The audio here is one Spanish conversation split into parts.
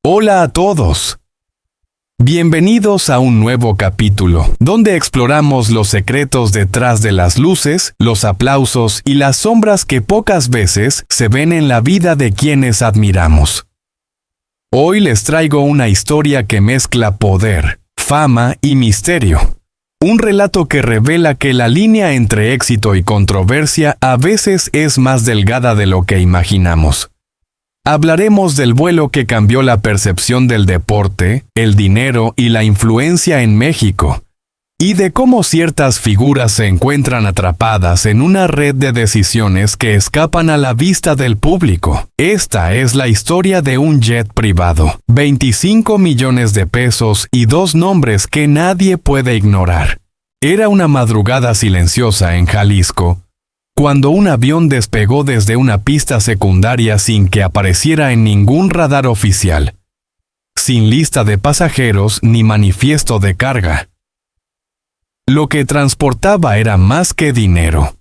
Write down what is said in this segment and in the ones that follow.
Hola a todos. Bienvenidos a un nuevo capítulo, donde exploramos los secretos detrás de las luces, los aplausos y las sombras que pocas veces se ven en la vida de quienes admiramos. Hoy les traigo una historia que mezcla poder, fama y misterio. Un relato que revela que la línea entre éxito y controversia a veces es más delgada de lo que imaginamos. Hablaremos del vuelo que cambió la percepción del deporte, el dinero y la influencia en México, y de cómo ciertas figuras se encuentran atrapadas en una red de decisiones que escapan a la vista del público. Esta es la historia de un jet privado, 25 millones de pesos y dos nombres que nadie puede ignorar. Era una madrugada silenciosa en Jalisco, cuando un avión despegó desde una pista secundaria sin que apareciera en ningún radar oficial, sin lista de pasajeros ni manifiesto de carga. Lo que transportaba era más que dinero.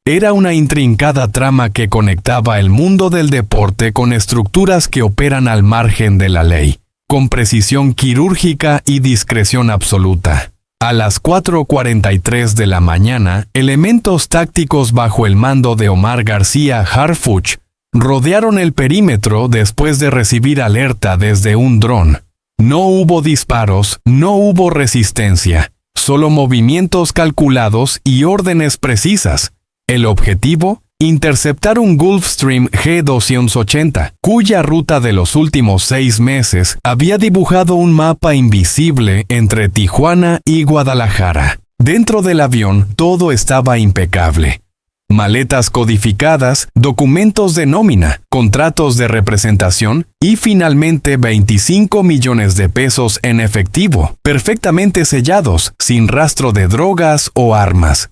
Era una intrincada trama que conectaba el mundo del deporte con estructuras que operan al margen de la ley, con precisión quirúrgica y discreción absoluta. A las 4:43 de la mañana, elementos tácticos bajo el mando de Omar García Harfuch rodearon el perímetro después de recibir alerta desde un dron. No hubo disparos, no hubo resistencia, solo movimientos calculados y órdenes precisas. El objetivo: interceptar un Gulfstream G280, cuya ruta de los últimos 6 meses había dibujado un mapa invisible entre Tijuana y Guadalajara. Dentro del avión todo estaba impecable. Maletas codificadas, documentos de nómina, contratos de representación y finalmente 25 millones de pesos en efectivo, perfectamente sellados, sin rastro de drogas o armas.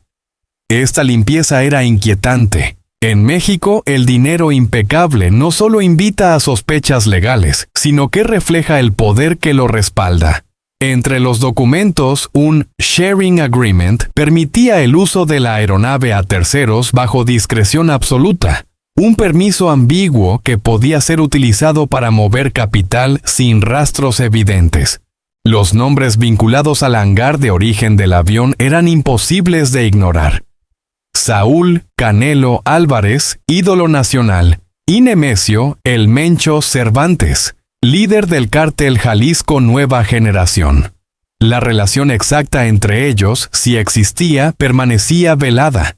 Esta limpieza era inquietante. En México, el dinero impecable no solo invita a sospechas legales, sino que refleja el poder que lo respalda. Entre los documentos, un sharing agreement permitía el uso de la aeronave a terceros bajo discreción absoluta, un permiso ambiguo que podía ser utilizado para mover capital sin rastros evidentes. Los nombres vinculados al hangar de origen del avión eran imposibles de ignorar: Saúl Canelo Álvarez, ídolo nacional, y Nemesio El Mencho Cervantes, líder del cártel Jalisco Nueva Generación. La relación exacta entre ellos, si existía, permanecía velada.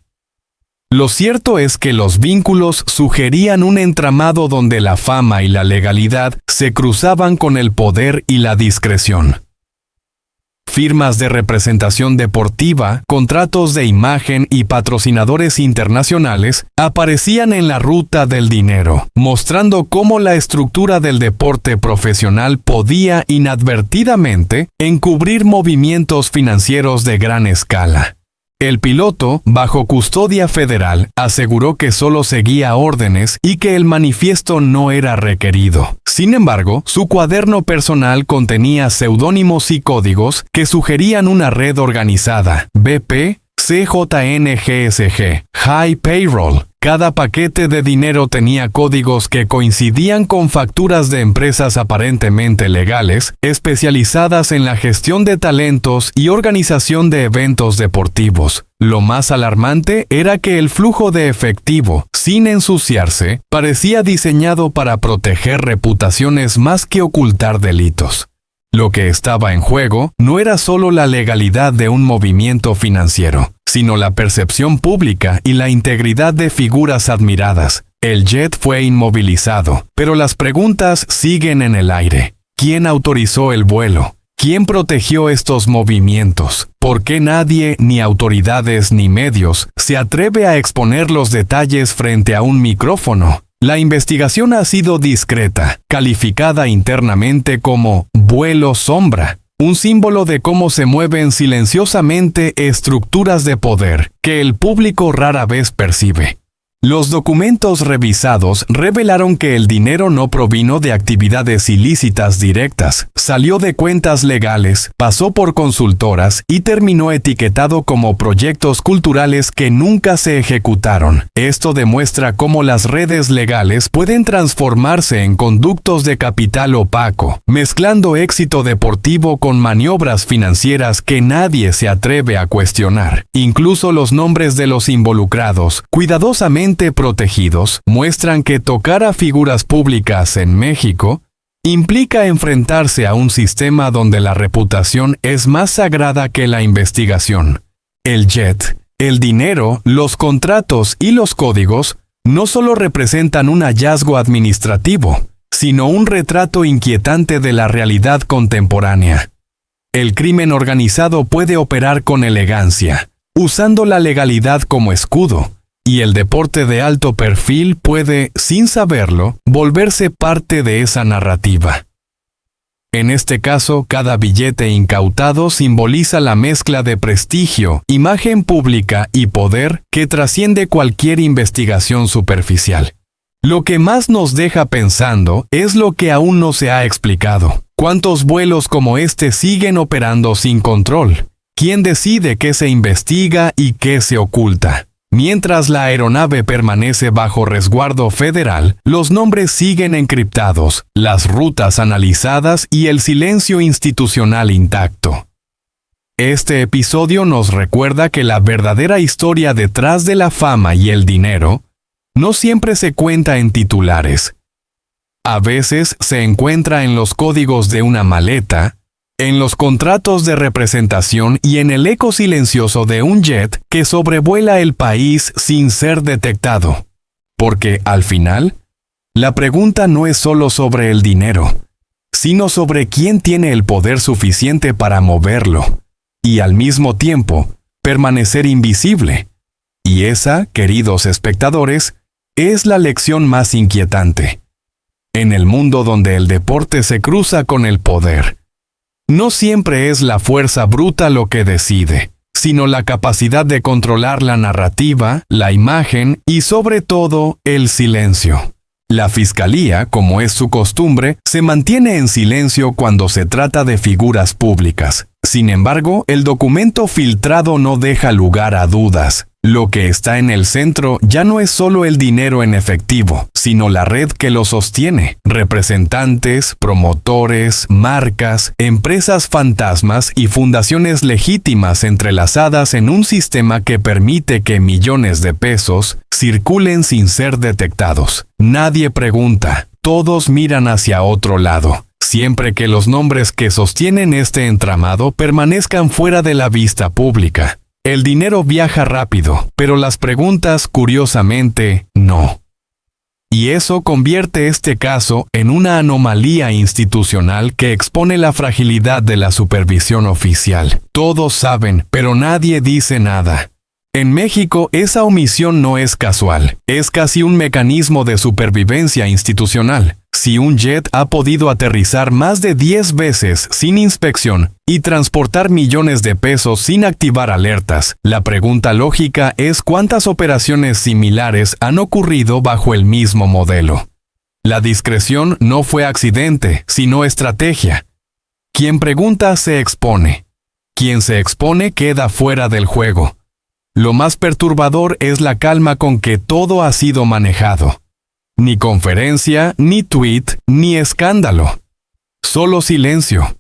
Lo cierto es que los vínculos sugerían un entramado donde la fama y la legalidad se cruzaban con el poder y la discreción. Firmas de representación deportiva, contratos de imagen y patrocinadores internacionales aparecían en la ruta del dinero, mostrando cómo la estructura del deporte profesional podía inadvertidamente encubrir movimientos financieros de gran escala. El piloto, bajo custodia federal, aseguró que solo seguía órdenes y que el manifiesto no era requerido. Sin embargo, su cuaderno personal contenía seudónimos y códigos que sugerían una red organizada: BP, CJNGSG, High Payroll. Cada paquete de dinero tenía códigos que coincidían con facturas de empresas aparentemente legales, especializadas en la gestión de talentos y organización de eventos deportivos. Lo más alarmante era que el flujo de efectivo, sin ensuciarse, parecía diseñado para proteger reputaciones más que ocultar delitos. Lo que estaba en juego no era solo la legalidad de un movimiento financiero, sino la percepción pública y la integridad de figuras admiradas. El jet fue inmovilizado, pero las preguntas siguen en el aire. ¿Quién autorizó el vuelo? ¿Quién protegió estos movimientos? ¿Por qué nadie, ni autoridades ni medios, se atreve a exponer los detalles frente a un micrófono? La investigación ha sido discreta, calificada internamente como vuelo sombra, un símbolo de cómo se mueven silenciosamente estructuras de poder que el público rara vez percibe. Los documentos revisados revelaron que el dinero no provino de actividades ilícitas directas, salió de cuentas legales, pasó por consultoras y terminó etiquetado como proyectos culturales que nunca se ejecutaron. Esto demuestra cómo las redes legales pueden transformarse en conductos de capital opaco, mezclando éxito deportivo con maniobras financieras que nadie se atreve a cuestionar. Incluso los nombres de los involucrados, cuidadosamente protegidos, muestran que tocar a figuras públicas en México implica enfrentarse a un sistema donde la reputación es más sagrada que la investigación. El jet, el dinero, los contratos y los códigos no solo representan un hallazgo administrativo, sino un retrato inquietante de la realidad contemporánea. El crimen organizado puede operar con elegancia, usando la legalidad como escudo, y el deporte de alto perfil puede, sin saberlo, volverse parte de esa narrativa. En este caso, cada billete incautado simboliza la mezcla de prestigio, imagen pública y poder que trasciende cualquier investigación superficial. Lo que más nos deja pensando es lo que aún no se ha explicado. ¿Cuántos vuelos como este siguen operando sin control? ¿Quién decide qué se investiga y qué se oculta? Mientras la aeronave permanece bajo resguardo federal, los nombres siguen encriptados, las rutas analizadas y el silencio institucional intacto. Este episodio nos recuerda que la verdadera historia detrás de la fama y el dinero no siempre se cuenta en titulares. A veces se encuentra en los códigos de una maleta, en los contratos de representación y en el eco silencioso de un jet que sobrevuela el país sin ser detectado. Porque, al final, la pregunta no es solo sobre el dinero, sino sobre quién tiene el poder suficiente para moverlo, y al mismo tiempo, permanecer invisible. Y esa, queridos espectadores, es la lección más inquietante. En el mundo donde el deporte se cruza con el poder, no siempre es la fuerza bruta lo que decide, sino la capacidad de controlar la narrativa, la imagen y sobre todo el silencio. La fiscalía, como es su costumbre, se mantiene en silencio cuando se trata de figuras públicas. Sin embargo, el documento filtrado no deja lugar a dudas. Lo que está en el centro ya no es solo el dinero en efectivo, sino la red que lo sostiene. Representantes, promotores, marcas, empresas fantasmas y fundaciones legítimas entrelazadas en un sistema que permite que millones de pesos circulen sin ser detectados. Nadie pregunta, todos miran hacia otro lado, siempre que los nombres que sostienen este entramado permanezcan fuera de la vista pública. El dinero viaja rápido, pero las preguntas, curiosamente, no. Y eso convierte este caso en una anomalía institucional que expone la fragilidad de la supervisión oficial. Todos saben, pero nadie dice nada. En México, esa omisión no es casual, es casi un mecanismo de supervivencia institucional. Si un jet ha podido aterrizar más de 10 veces sin inspección y transportar millones de pesos sin activar alertas, la pregunta lógica es cuántas operaciones similares han ocurrido bajo el mismo modelo. La discreción no fue accidente, sino estrategia. Quien pregunta se expone. Quien se expone queda fuera del juego. Lo más perturbador es la calma con que todo ha sido manejado. Ni conferencia, ni tweet, ni escándalo. Solo silencio.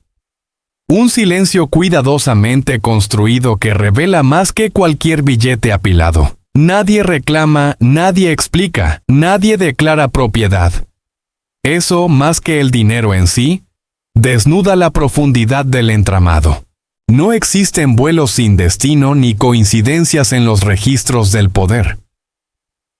Un silencio cuidadosamente construido que revela más que cualquier billete apilado. Nadie reclama, nadie explica, nadie declara propiedad. Eso, más que el dinero en sí, desnuda la profundidad del entramado. No existen vuelos sin destino ni coincidencias en los registros del poder.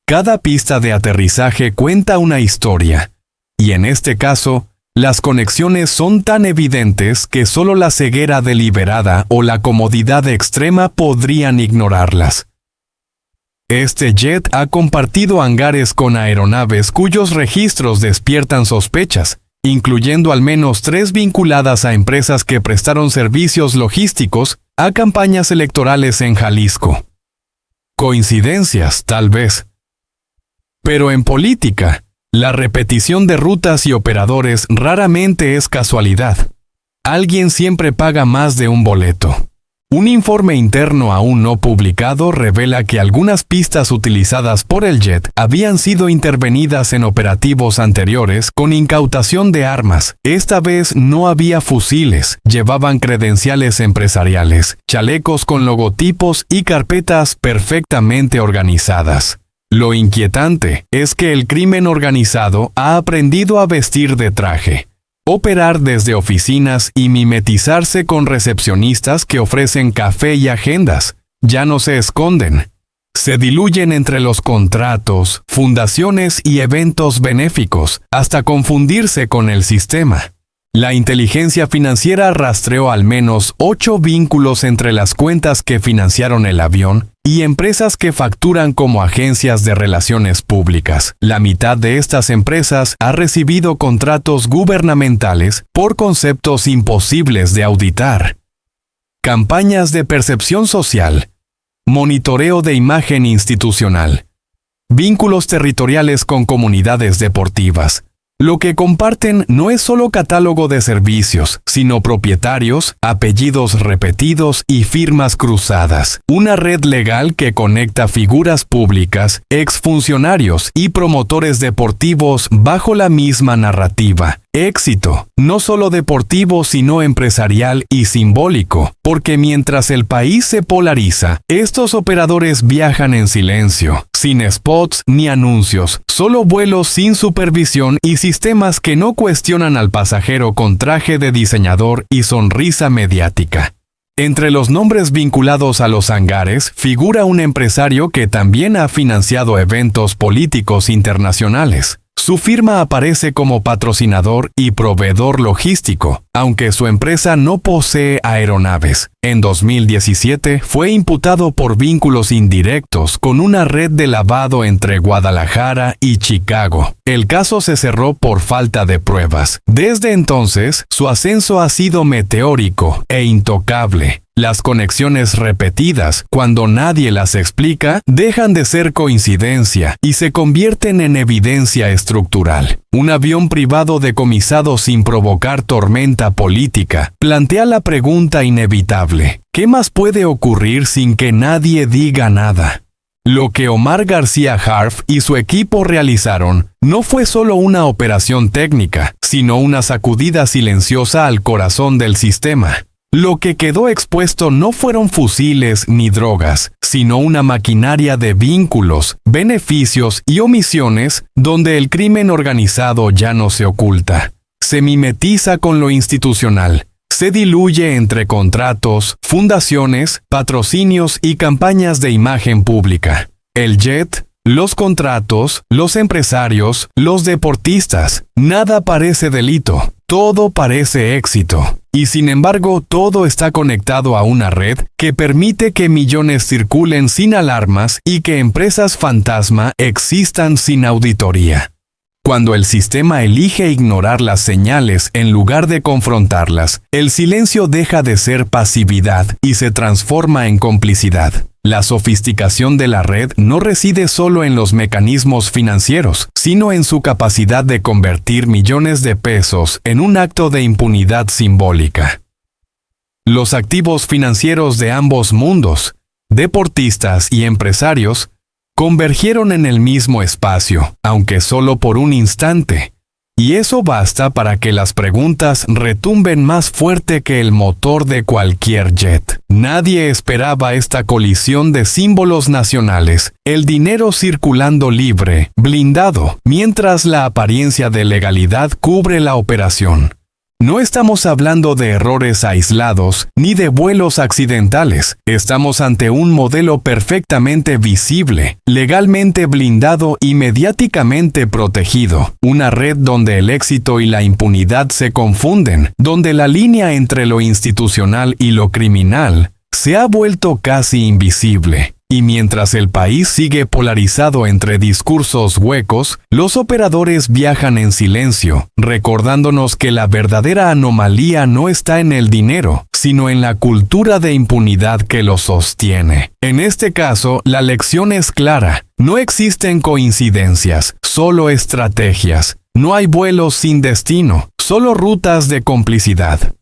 Cada pista de aterrizaje cuenta una historia, y en este caso, las conexiones son tan evidentes que solo la ceguera deliberada o la comodidad extrema podrían ignorarlas. Este jet ha compartido hangares con aeronaves cuyos registros despiertan sospechas, incluyendo al menos 3 vinculadas a empresas que prestaron servicios logísticos a campañas electorales en Jalisco. Coincidencias, tal vez. Pero en política, la repetición de rutas y operadores raramente es casualidad. Alguien siempre paga más de un boleto. Un informe interno aún no publicado revela que algunas pistas utilizadas por el JET habían sido intervenidas en operativos anteriores con incautación de armas. Esta vez no había fusiles, llevaban credenciales empresariales, chalecos con logotipos y carpetas perfectamente organizadas. Lo inquietante es que el crimen organizado ha aprendido a vestir de traje, operar desde oficinas y mimetizarse con recepcionistas que ofrecen café y agendas. Ya no se esconden. Se diluyen entre los contratos, fundaciones y eventos benéficos, hasta confundirse con el sistema. La inteligencia financiera rastreó al menos 8 vínculos entre las cuentas que financiaron el avión y empresas que facturan como agencias de relaciones públicas. La mitad de estas empresas ha recibido contratos gubernamentales por conceptos imposibles de auditar. Campañas de percepción social, monitoreo de imagen institucional, vínculos territoriales con comunidades deportivas. Lo que comparten no es solo catálogo de servicios, sino propietarios, apellidos repetidos y firmas cruzadas. Una red legal que conecta figuras públicas, exfuncionarios y promotores deportivos bajo la misma narrativa. Éxito, no solo deportivo sino empresarial y simbólico, porque mientras el país se polariza, estos operadores viajan en silencio, sin spots ni anuncios, solo vuelos sin supervisión y sistemas que no cuestionan al pasajero con traje de diseñador y sonrisa mediática. Entre los nombres vinculados a los hangares figura un empresario que también ha financiado eventos políticos internacionales. Su firma aparece como patrocinador y proveedor logístico, aunque su empresa no posee aeronaves. En 2017 fue imputado por vínculos indirectos con una red de lavado entre Guadalajara y Chicago. El caso se cerró por falta de pruebas. Desde entonces, su ascenso ha sido meteórico e intocable. Las conexiones repetidas, cuando nadie las explica, dejan de ser coincidencia y se convierten en evidencia estructural. Un avión privado decomisado sin provocar tormenta política plantea la pregunta inevitable: ¿qué más puede ocurrir sin que nadie diga nada? Lo que Omar García Harf y su equipo realizaron no fue solo una operación técnica, sino una sacudida silenciosa al corazón del sistema. Lo que quedó expuesto no fueron fusiles ni drogas, sino una maquinaria de vínculos, beneficios y omisiones donde el crimen organizado ya no se oculta. Se mimetiza con lo institucional, se diluye entre contratos, fundaciones, patrocinios y campañas de imagen pública. El JET, los contratos, los empresarios, los deportistas, nada parece delito, todo parece éxito. Y sin embargo, todo está conectado a una red que permite que millones circulen sin alarmas y que empresas fantasma existan sin auditoría. Cuando el sistema elige ignorar las señales en lugar de confrontarlas, el silencio deja de ser pasividad y se transforma en complicidad. La sofisticación de la red no reside solo en los mecanismos financieros, sino en su capacidad de convertir millones de pesos en un acto de impunidad simbólica. Los activos financieros de ambos mundos, deportistas y empresarios, convergieron en el mismo espacio, aunque solo por un instante. Y eso basta para que las preguntas retumben más fuerte que el motor de cualquier jet. Nadie esperaba esta colisión de símbolos nacionales, el dinero circulando libre, blindado, mientras la apariencia de legalidad cubre la operación. No estamos hablando de errores aislados ni de vuelos accidentales. Estamos ante un modelo perfectamente visible, legalmente blindado y mediáticamente protegido. Una red donde el éxito y la impunidad se confunden, donde la línea entre lo institucional y lo criminal se ha vuelto casi invisible. Y mientras el país sigue polarizado entre discursos huecos, los operadores viajan en silencio, recordándonos que la verdadera anomalía no está en el dinero, sino en la cultura de impunidad que lo sostiene. En este caso, la lección es clara. No existen coincidencias, solo estrategias. No hay vuelos sin destino, solo rutas de complicidad.